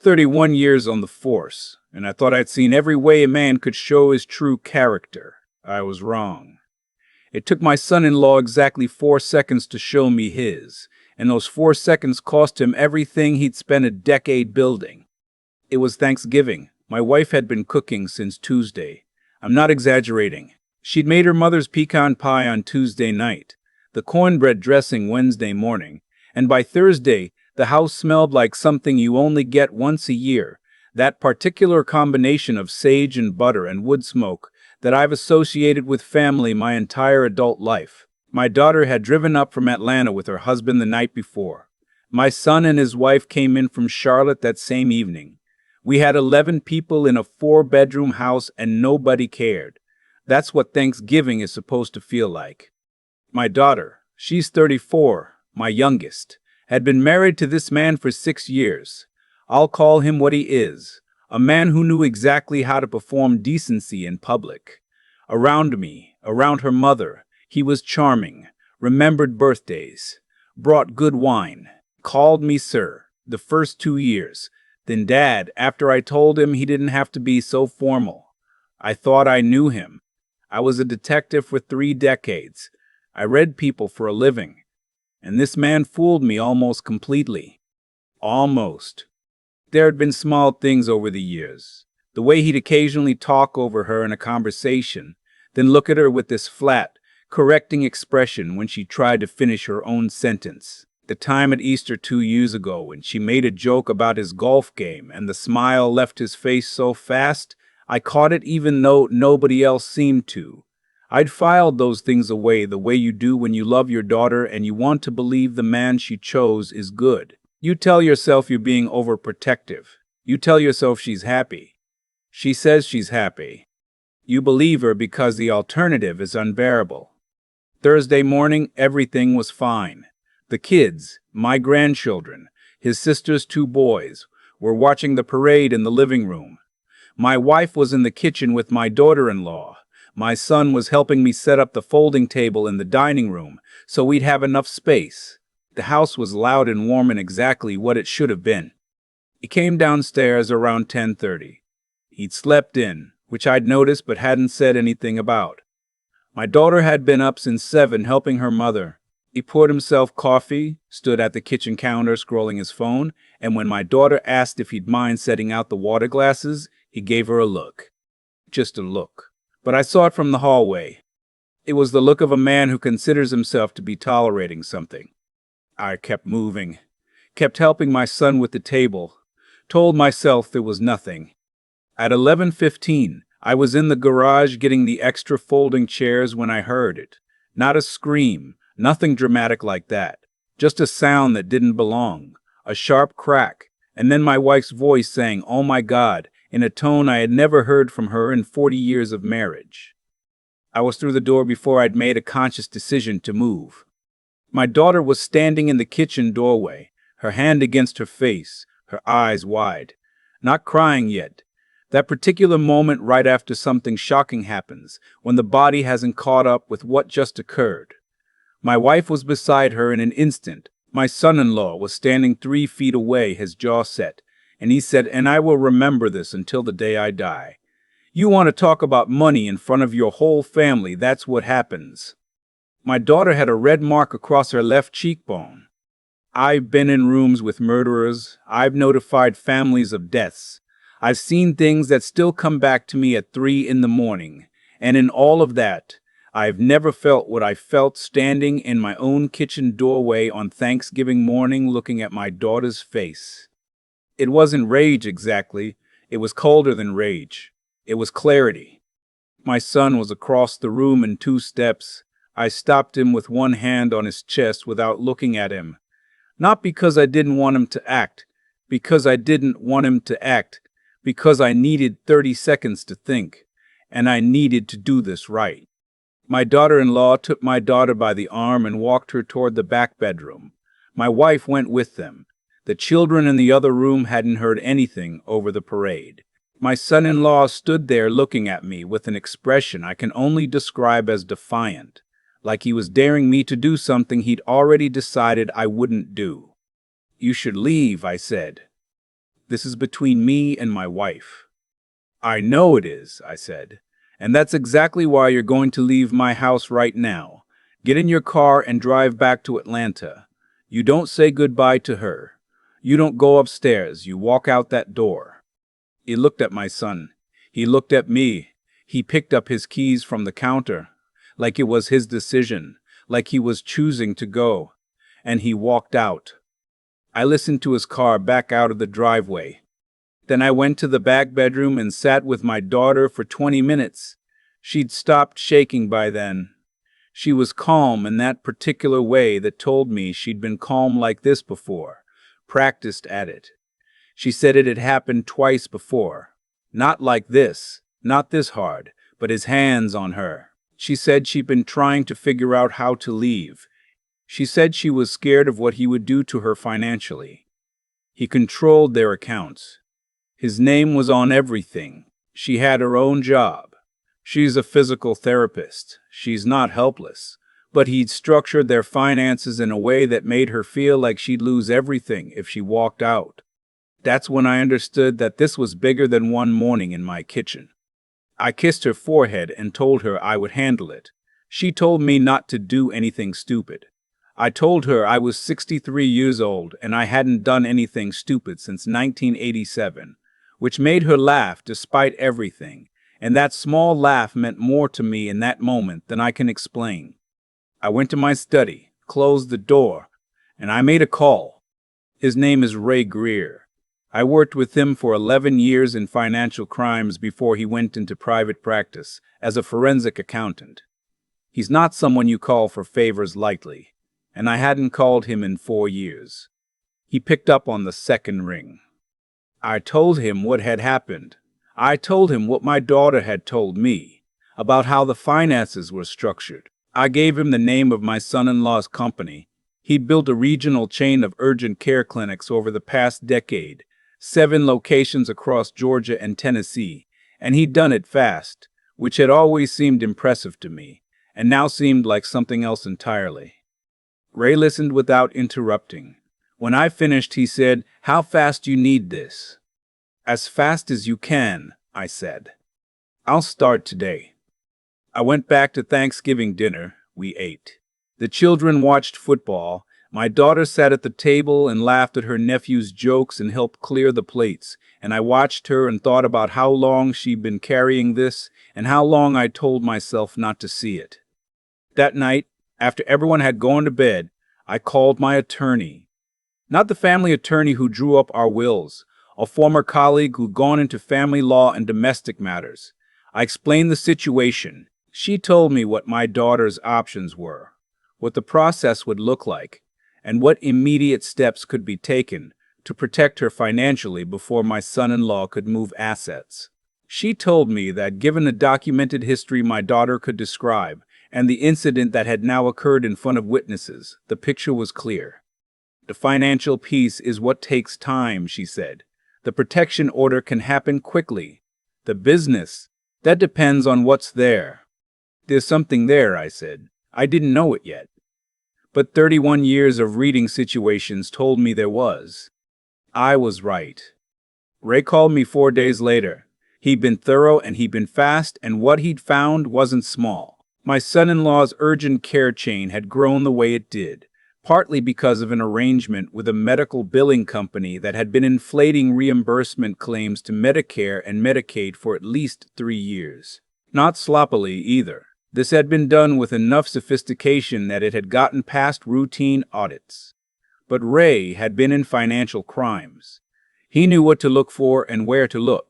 31 years on the force, and I thought I'd seen every way a man could show his true character. I was wrong. It took my son-in-law exactly 4 seconds to show me his, and those 4 seconds cost him everything he'd spent a decade building. It was Thanksgiving. My wife had been cooking since Tuesday. I'm not exaggerating. She'd made her mother's pecan pie on Tuesday night, the cornbread dressing Wednesday morning, and by Thursday, the house smelled like something you only get once a year, that particular combination of sage and butter and wood smoke that I've associated with family my entire adult life. My daughter had driven up from Atlanta with her husband the night before. My son and his wife came in from Charlotte that same evening. We had 11 people in a 4-bedroom house and nobody cared. That's what Thanksgiving is supposed to feel like. My daughter, she's 34, my youngest, had been married to this man for 6 years. I'll call him what he is, a man who knew exactly how to perform decency in public. Around me, around her mother, he was charming, remembered birthdays, brought good wine, called me sir the first 2 years, then dad after I told him he didn't have to be so formal. I thought I knew him. I was a detective for 3 decades. I read people for a living. And this man fooled me almost completely. Almost. There had been small things over the years. The way he'd occasionally talk over her in a conversation, then look at her with this flat, correcting expression when she tried to finish her own sentence. The time at Easter 2 years ago when she made a joke about his golf game and the smile left his face so fast, I caught it even though nobody else seemed to. I'd filed those things away the way you do when you love your daughter and you want to believe the man she chose is good. You tell yourself you're being overprotective. You tell yourself she's happy. She says she's happy. You believe her because the alternative is unbearable. Thursday morning, everything was fine. The kids, my grandchildren, his sister's 2 boys, were watching the parade in the living room. My wife was in the kitchen with my daughter-in-law. My son was helping me set up the folding table in the dining room so we'd have enough space. The house was loud and warm and exactly what it should have been. He came downstairs around 10:30. He'd slept in, which I'd noticed but hadn't said anything about. My daughter had been up since 7 helping her mother. He poured himself coffee, stood at the kitchen counter scrolling his phone, and when my daughter asked if he'd mind setting out the water glasses, he gave her a look. Just a look. But I saw it from the hallway. It was the look of a man who considers himself to be tolerating something. I kept moving, kept helping my son with the table, told myself there was nothing. At 11:15, I was in the garage getting the extra folding chairs when I heard it. Not a scream, nothing dramatic like that. Just a sound that didn't belong, a sharp crack, and then my wife's voice saying, "Oh my God," in a tone I had never heard from her in 40 years of marriage. I was through the door before I'd made a conscious decision to move. My daughter was standing in the kitchen doorway, her hand against her face, her eyes wide. Not crying yet. That particular moment right after something shocking happens, when the body hasn't caught up with what just occurred. My wife was beside her in an instant. My son-in-law was standing 3 feet away, his jaw set. And he said, "And I will remember this until the day I die. You want to talk about money in front of your whole family, that's what happens." My daughter had a red mark across her left cheekbone. I've been in rooms with murderers. I've notified families of deaths. I've seen things that still come back to me at 3 in the morning. And in all of that, I've never felt what I felt standing in my own kitchen doorway on Thanksgiving morning looking at my daughter's face. It wasn't rage exactly. It was colder than rage. It was clarity. My son was across the room in 2 steps. I stopped him with one hand on his chest without looking at him. Not because I didn't want him to act, because I didn't want him to act, because I needed 30 seconds to think, and I needed to do this right. My daughter-in-law took my daughter by the arm and walked her toward the back bedroom. My wife went with them. The children in the other room hadn't heard anything over the parade. My son-in-law stood there looking at me with an expression I can only describe as defiant, like he was daring me to do something he'd already decided I wouldn't do. "You should leave," I said. This is between me and my wife." "I know it is," I said. "And that's exactly why you're going to leave my house right now. Get in your car and drive back to Atlanta. You don't say goodbye to her. You don't go upstairs. You walk out that door." He looked at my son. He looked at me. He picked up his keys from the counter, like it was his decision, like he was choosing to go. And he walked out. I listened to his car back out of the driveway. Then I went to the back bedroom and sat with my daughter for 20 minutes. She'd stopped shaking by then. She was calm in that particular way that told me she'd been calm like this before, practiced at it. She said it had happened twice before. Not like this, not this hard, but his hands on her. She said she'd been trying to figure out how to leave. She said she was scared of what he would do to her financially. He controlled their accounts. His name was on everything. She had her own job. She's a physical therapist. She's not helpless. But he'd structured their finances in a way that made her feel like she'd lose everything if she walked out. That's when I understood that this was bigger than one morning in my kitchen. I kissed her forehead and told her I would handle it. She told me not to do anything stupid. I told her I was 63 years old and I hadn't done anything stupid since 1987, which made her laugh despite everything, and that small laugh meant more to me in that moment than I can explain. I went to my study, closed the door, and I made a call. His name is Ray Greer. I worked with him for 11 years in financial crimes before he went into private practice as a forensic accountant. He's not someone you call for favors lightly, and I hadn't called him in 4 years. He picked up on the second ring. I told him what had happened. I told him what my daughter had told me, about how the finances were structured. I gave him the name of my son-in-law's company. He'd built a regional chain of urgent care clinics over the past decade, 7 locations across Georgia and Tennessee, and he'd done it fast, which had always seemed impressive to me, and now seemed like something else entirely. Ray listened without interrupting. When I finished, he said, "How fast do you need this?" "As fast as you can," I said. "I'll start today." I went back to Thanksgiving dinner. We ate. The children watched football. My daughter sat at the table and laughed at her nephew's jokes and helped clear the plates, and I watched her and thought about how long she'd been carrying this and how long I told myself not to see it. That night, after everyone had gone to bed, I called my attorney. Not the family attorney who drew up our wills, a former colleague who'd gone into family law and domestic matters. I explained the situation. She told me what my daughter's options were, what the process would look like, and what immediate steps could be taken to protect her financially before my son-in-law could move assets. She told me that given the documented history my daughter could describe and the incident that had now occurred in front of witnesses, the picture was clear. The financial piece is what takes time, she said. The protection order can happen quickly. The business, that depends on what's there. There's something there, I said. I didn't know it yet. But 31 years of reading situations told me there was. I was right. Ray called me 4 days later. He'd been thorough and he'd been fast, and what he'd found wasn't small. My son-in-law's urgent care chain had grown the way it did, partly because of an arrangement with a medical billing company that had been inflating reimbursement claims to Medicare and Medicaid for at least 3 years. Not sloppily either. This had been done with enough sophistication that it had gotten past routine audits. But Ray had been in financial crimes. He knew what to look for and where to look.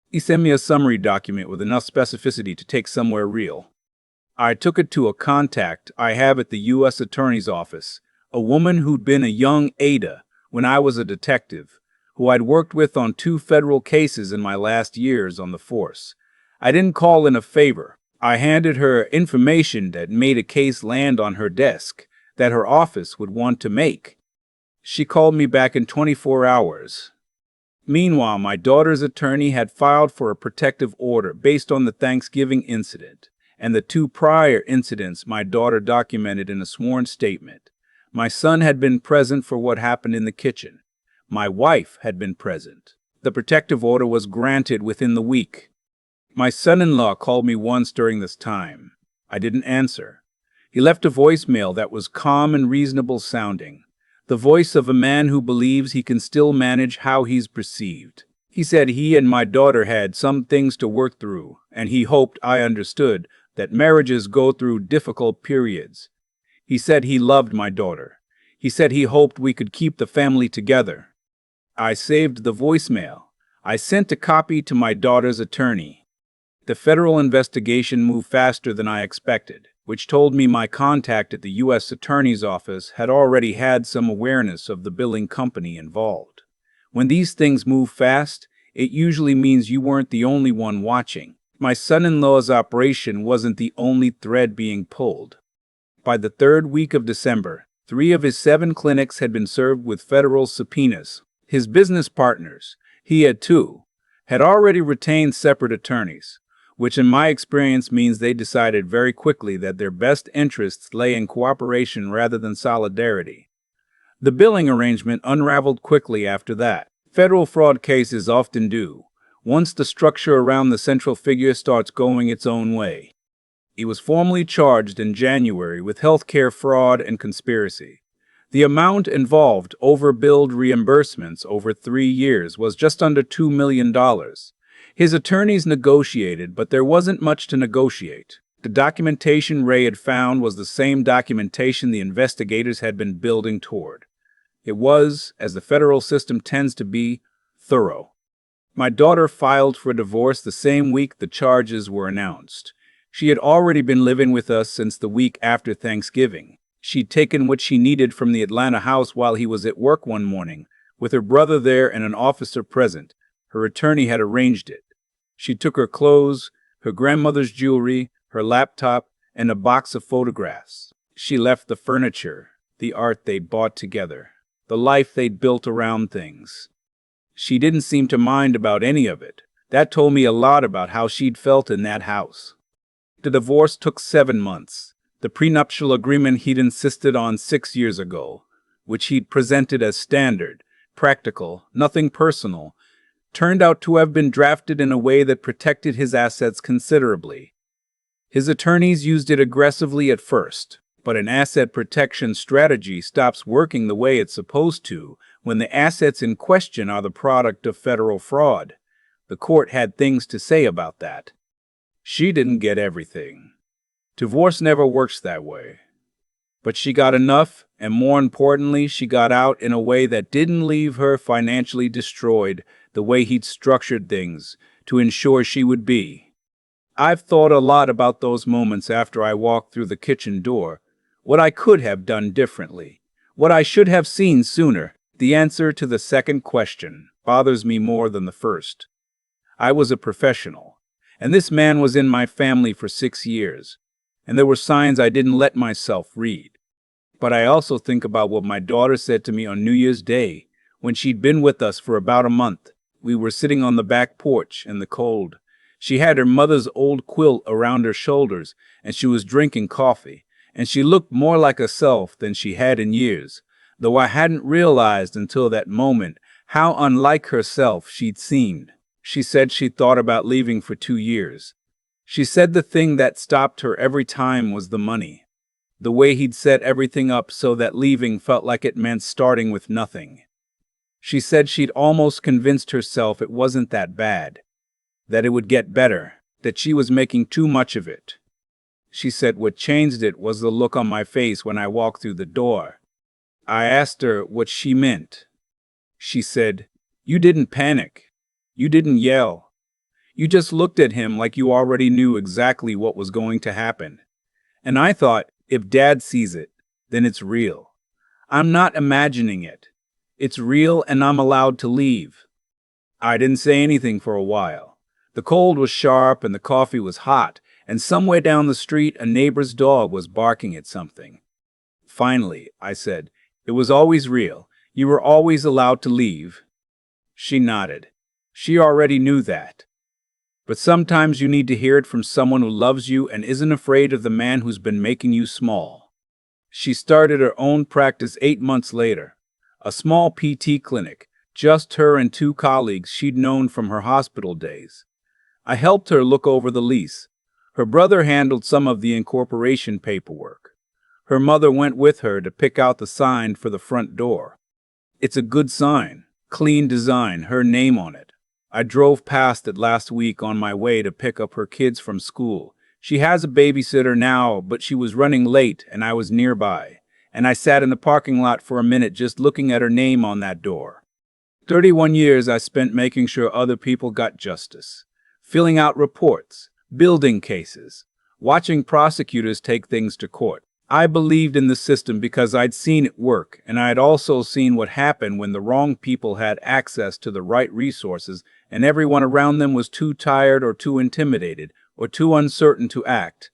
He sent me a summary document with enough specificity to take somewhere real. I took it to a contact I have at the U.S. Attorney's Office, a woman who'd been a young Ada when I was a detective, who I'd worked with on 2 federal cases in my last years on the force. I didn't call in a favor. I handed her information that made a case land on her desk that her office would want to make. She called me back in 24 hours. Meanwhile, my daughter's attorney had filed for a protective order based on the Thanksgiving incident and the 2 prior incidents my daughter documented in a sworn statement. My son had been present for what happened in the kitchen. My wife had been present. The protective order was granted within the week. My son-in-law called me once during this time. I didn't answer. He left a voicemail that was calm and reasonable sounding, the voice of a man who believes he can still manage how he's perceived. He said he and my daughter had some things to work through, and he hoped I understood that marriages go through difficult periods. He said he loved my daughter. He said he hoped we could keep the family together. I saved the voicemail. I sent a copy to my daughter's attorney. The federal investigation moved faster than I expected, which told me my contact at the U.S. Attorney's Office had already had some awareness of the billing company involved. When these things move fast, it usually means you weren't the only one watching. My son-in-law's operation wasn't the only thread being pulled. By the third week of December, 3 of his 7 clinics had been served with federal subpoenas. His business partners, he had 2, had already retained separate attorneys, which in my experience means they decided very quickly that their best interests lay in cooperation rather than solidarity. The billing arrangement unraveled quickly after that. Federal fraud cases often do, once the structure around the central figure starts going its own way. He was formally charged in January with healthcare fraud and conspiracy. The amount involved, overbilled reimbursements over 3 years, was just under $2 million. His attorneys negotiated, but there wasn't much to negotiate. The documentation Ray had found was the same documentation the investigators had been building toward. It was, as the federal system tends to be, thorough. My daughter filed for divorce the same week the charges were announced. She had already been living with us since the week after Thanksgiving. She'd taken what she needed from the Atlanta house while he was at work one morning, with her brother there and an officer present. Her attorney had arranged it. She took her clothes, her grandmother's jewelry, her laptop, and a box of photographs. She left the furniture, the art they'd bought together, the life they'd built around things. She didn't seem to mind about any of it. That told me a lot about how she'd felt in that house. The divorce took 7 months. The prenuptial agreement he'd insisted on 6 years ago, which he'd presented as standard, practical, nothing personal, turned out to have been drafted in a way that protected his assets considerably. His attorneys used it aggressively at first, but an asset protection strategy stops working the way it's supposed to when the assets in question are the product of federal fraud. The court had things to say about that. She didn't get everything. Divorce never works that way. But she got enough, and more importantly, she got out in a way that didn't leave her financially destroyed the way he'd structured things to ensure she would be. I've thought a lot about those moments after I walked through the kitchen door, what I could have done differently, what I should have seen sooner. The answer to the second question bothers me more than the first. I was a professional, and this man was in my family for 6 years, and there were signs I didn't let myself read. But I also think about what my daughter said to me on New Year's Day, when she'd been with us for about a month. We were sitting on the back porch in the cold. She had her mother's old quilt around her shoulders, and she was drinking coffee, and she looked more like herself than she had in years, though I hadn't realized until that moment how unlike herself she'd seemed. She said she'd thought about leaving for 2 years. She said the thing that stopped her every time was the money. The way he'd set everything up so that leaving felt like it meant starting with nothing. She said she'd almost convinced herself it wasn't that bad, that it would get better, that she was making too much of it. She said what changed it was the look on my face when I walked through the door. I asked her what she meant. She said, "You didn't panic. You didn't yell. You just looked at him like you already knew exactly what was going to happen." And I thought, if Dad sees it, then it's real. I'm not imagining it. It's real, and I'm allowed to leave. I didn't say anything for a while. The cold was sharp and the coffee was hot, and somewhere down the street a neighbor's dog was barking at something. Finally, I said, "It was always real. You were always allowed to leave." She nodded. She already knew that. But sometimes you need to hear it from someone who loves you and isn't afraid of the man who's been making you small. She started her own practice 8 months later, a small PT clinic, Just her and two colleagues she'd known from her hospital days. I helped her look over the lease. Her brother handled some of the incorporation paperwork. Her mother went with her to pick out the sign for the front door. It's a good sign, clean design, her name on it. I drove past it last week on my way to pick up her kids from school. She has a babysitter now, but she was running late and I was nearby. And I sat in the parking lot for a minute just looking at her name on that door. 31 years I spent making sure other people got justice, filling out reports, building cases, watching prosecutors take things to court. I believed in the system because I'd seen it work, and I'd also seen what happened when the wrong people had access to the right resources and everyone around them was too tired or too intimidated or too uncertain to act.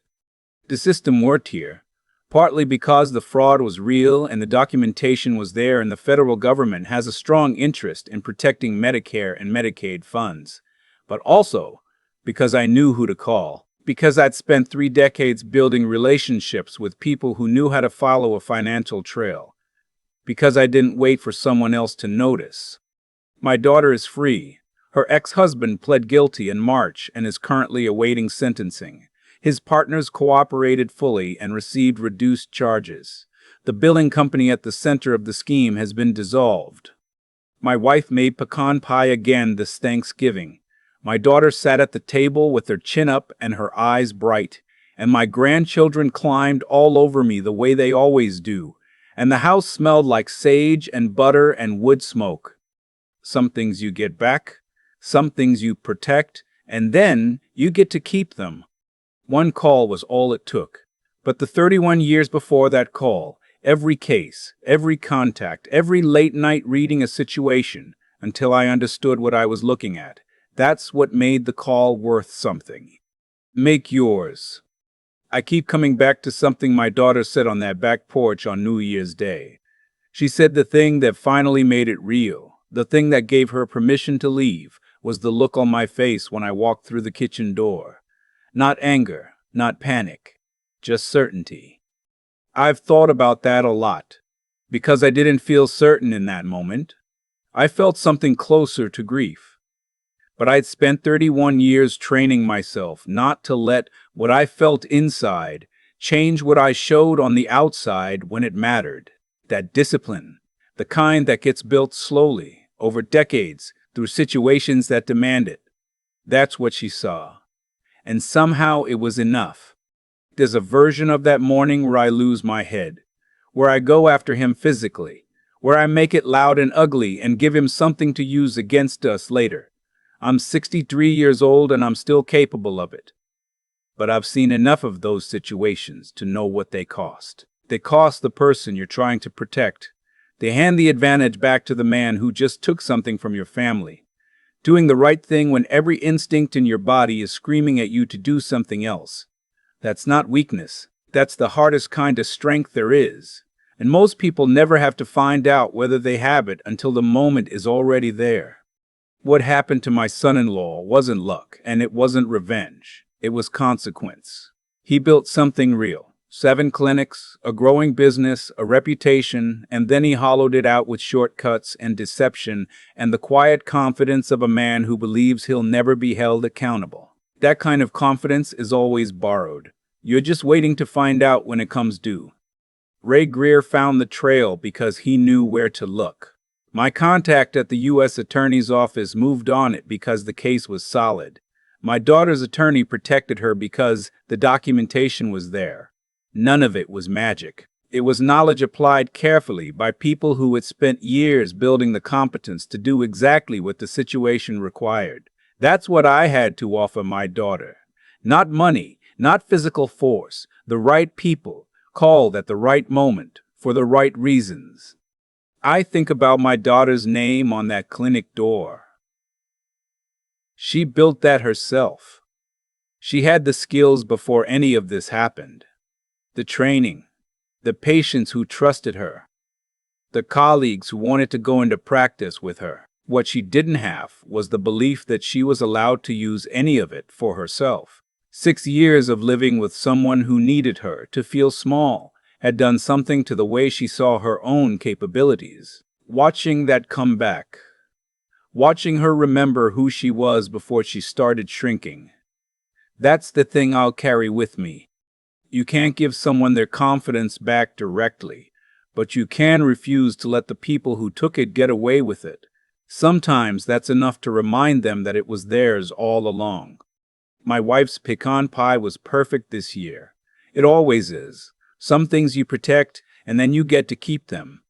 The system worked here, partly because the fraud was real and the documentation was there, and the federal government has a strong interest in protecting Medicare and Medicaid funds, but also because I knew who to call. Because I'd spent 3 decades building relationships with people who knew how to follow a financial trail. Because I didn't wait for someone else to notice. My daughter is free. Her ex-husband pled guilty in March and is currently awaiting sentencing. His partners cooperated fully and received reduced charges. The billing company at the center of the scheme has been dissolved. My wife made pecan pie again this Thanksgiving. My daughter sat at the table with her chin up and her eyes bright, and my grandchildren climbed all over me the way they always do, and the house smelled like sage and butter and wood smoke. Some things you get back, some things you protect, and then you get to keep them. One call was all it took, but the 31 years before that call, every case, every contact, every late night reading a situation, until I understood what I was looking at. That's what made the call worth something. Make yours. I keep coming back to something my daughter said on that back porch on New Year's Day. She said the thing that finally made it real, the thing that gave her permission to leave, was the look on my face when I walked through the kitchen door. Not anger, not panic, just certainty. I've thought about that a lot, because I didn't feel certain in that moment. I felt something closer to grief. But I'd spent 31 years training myself not to let what I felt inside change what I showed on the outside when it mattered. That discipline, the kind that gets built slowly, over decades, through situations that demand it. That's what she saw. And somehow it was enough. There's a version of that morning where I lose my head, where I go after him physically, where I make it loud and ugly and give him something to use against us later. I'm 63 years old and I'm still capable of it. But I've seen enough of those situations to know what they cost. They cost the person you're trying to protect. They hand the advantage back to the man who just took something from your family. Doing the right thing when every instinct in your body is screaming at you to do something else. That's not weakness. That's the hardest kind of strength there is. And most people never have to find out whether they have it until the moment is already there. What happened to my son-in-law wasn't luck, and it wasn't revenge. It was consequence. He built something real. 7 clinics, a growing business, a reputation, and then he hollowed it out with shortcuts and deception and the quiet confidence of a man who believes he'll never be held accountable. That kind of confidence is always borrowed. You're just waiting to find out when it comes due. Ray Greer found the trail because he knew where to look. My contact at the U.S. Attorney's Office moved on it because the case was solid. My daughter's attorney protected her because the documentation was there. None of it was magic. It was knowledge applied carefully by people who had spent years building the competence to do exactly what the situation required. That's what I had to offer my daughter. Not money, not physical force, the right people, called at the right moment, for the right reasons. I think about my daughter's name on that clinic door. She built that herself. She had the skills before any of this happened. The training, the patients who trusted her, the colleagues who wanted to go into practice with her. What she didn't have was the belief that she was allowed to use any of it for herself. 6 years of living with someone who needed her to feel small had done something to the way she saw her own capabilities. Watching that come back, watching her remember who she was before she started shrinking. That's the thing I'll carry with me. You can't give someone their confidence back directly, but you can refuse to let the people who took it get away with it. Sometimes that's enough to remind them that it was theirs all along. My wife's pecan pie was perfect this year. It always is. Some things you protect, and then you get to keep them.